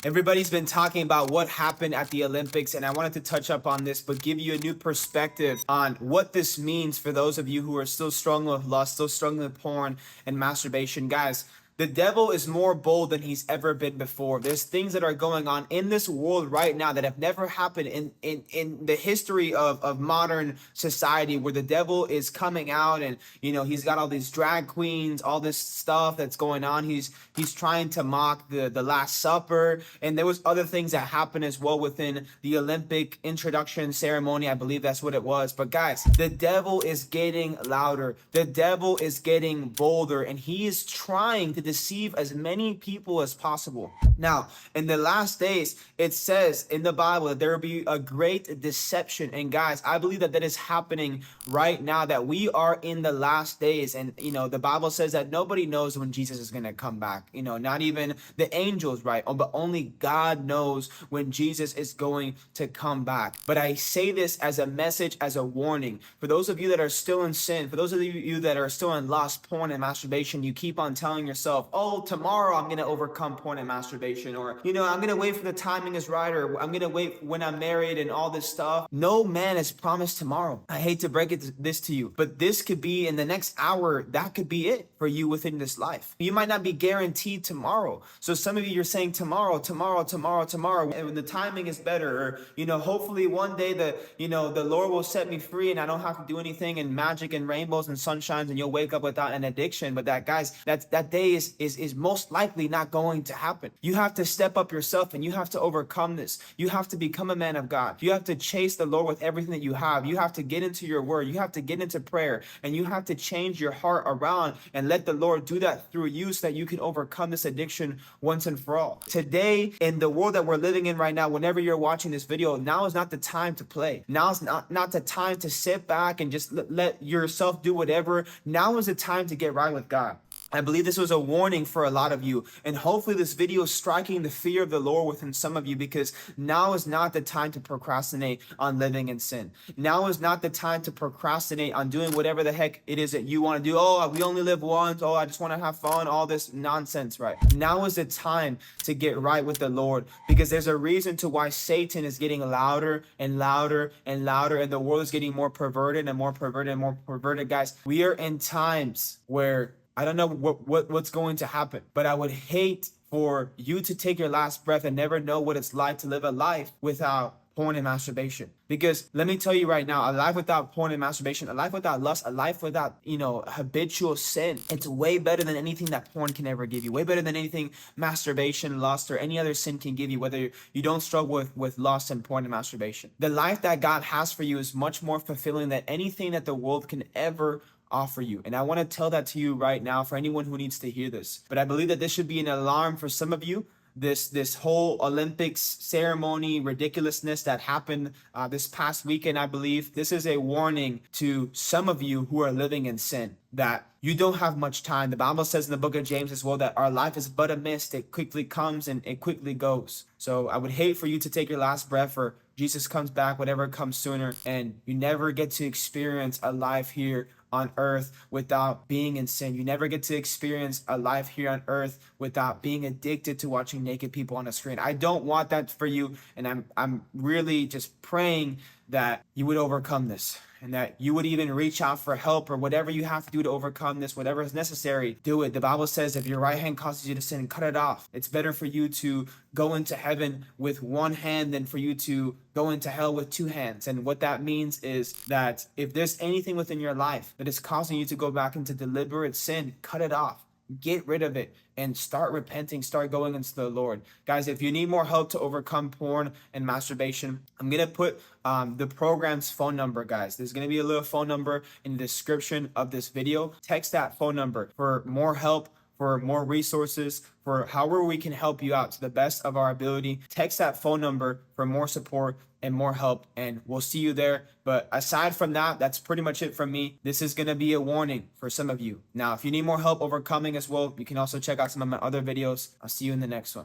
Everybody's been talking about what happened at the Olympics, and I wanted to touch up on this, but give you a new perspective on what this means for those of you who are still struggling with lust, still struggling with porn and masturbation. Guys, the devil is more bold than he's ever been before. There's things that are going on in this world right now that have never happened in the history of modern society, where the devil is coming out and, he's got all these drag queens, all this stuff that's going on. He's trying to mock the Last Supper. And there was other things that happened as well within the Olympic introduction ceremony. I believe that's what it was. But guys, the devil is getting louder. The devil is getting bolder, and he is trying to deceive as many people as possible. Now, in the last days, it says in the Bible that there will be a great deception. And guys, I believe that is happening right now, that we are in the last days. And, the Bible says that nobody knows when Jesus is going to come back. Not even the angels, right? But only God knows when Jesus is going to come back. But I say this as a message, as a warning. For those of you that are still in sin, for those of you that are still in lust, porn, and masturbation, you keep on telling yourself, oh, tomorrow I'm going to overcome porn and masturbation, or, I'm going to wait for the timing is right, or I'm going to wait when I'm married and all this stuff. No man is promised tomorrow. I hate to break this to you, but this could be in the next hour. That could be it for you within this life. You might not be guaranteed tomorrow. So some of you, you're saying tomorrow, and when the timing is better, or, hopefully one day the Lord will set me free and I don't have to do anything, and magic and rainbows and sunshines, and you'll wake up without an addiction. But that, guys, that day is most likely not going to happen. You have to step up yourself, and you have to overcome this. You have to become a man of God. You have to chase the Lord with everything that you have. You have to get into your word. You have to get into prayer, and you have to change your heart around and let the Lord do that through you, so that you can overcome this addiction once and for all. Today, in the world that we're living in right now, whenever you're watching this video, now is not the time to play. Now is not the time to sit back and just let yourself do whatever. Now is the time to get right with God. I believe this was a warning for a lot of you, and hopefully this video is striking the fear of the Lord within some of you, because now is not the time to procrastinate on living in sin. Now is not the time to procrastinate on doing whatever the heck it is that you want to do. Oh, we only live once. Oh, I just want to have fun. All this nonsense, right? Now is the time to get right with the Lord, because there's a reason to why Satan is getting louder and louder and louder, and the world is getting more perverted and more perverted and more perverted. Guys, we are in times where I don't know what's going to happen, but I would hate for you to take your last breath and never know what it's like to live a life without porn and masturbation. Because let me tell you right now, a life without porn and masturbation, a life without lust, a life without, habitual sin, it's way better than anything that porn can ever give you. Way better than anything masturbation, lust, or any other sin can give you, whether you don't struggle with lust and porn and masturbation. The life that God has for you is much more fulfilling than anything that the world can ever offer you. And I want to tell that to you right now, for anyone who needs to hear this. But I believe that this should be an alarm for some of you. This whole Olympics ceremony ridiculousness that happened this past weekend, I believe this is a warning to some of you who are living in sin, that you don't have much time. The Bible says in the book of James as well that our life is but a mist. It quickly comes and it quickly goes. So I would hate for you to take your last breath, or Jesus comes back, whatever comes sooner, and you never get to experience a life here on earth without being in sin. You never get to experience a life here on earth without being addicted to watching naked people on a screen. I don't want that for you, and I'm really just praying that you would overcome this, and that you would even reach out for help, or whatever you have to do to overcome this, whatever is necessary, do it. The Bible says if your right hand causes you to sin, cut it off. It's better for you to go into heaven with one hand than for you to go into hell with two hands. And what that means is that if there's anything within your life that is causing you to go back into deliberate sin, cut it off. Get rid of it and start repenting, start going into the Lord. Guys, if you need more help to overcome porn and masturbation, I'm going to put the program's phone number, guys. There's going to be a little phone number in the description of this video. Text that phone number for more help, for more resources, for however we can help you out to the best of our ability. Text that phone number for more support and more help, and we'll see you there. But aside from that, that's pretty much it from me. This is going to be a warning for some of you. Now, if you need more help overcoming as well, you can also check out some of my other videos. I'll see you in the next one.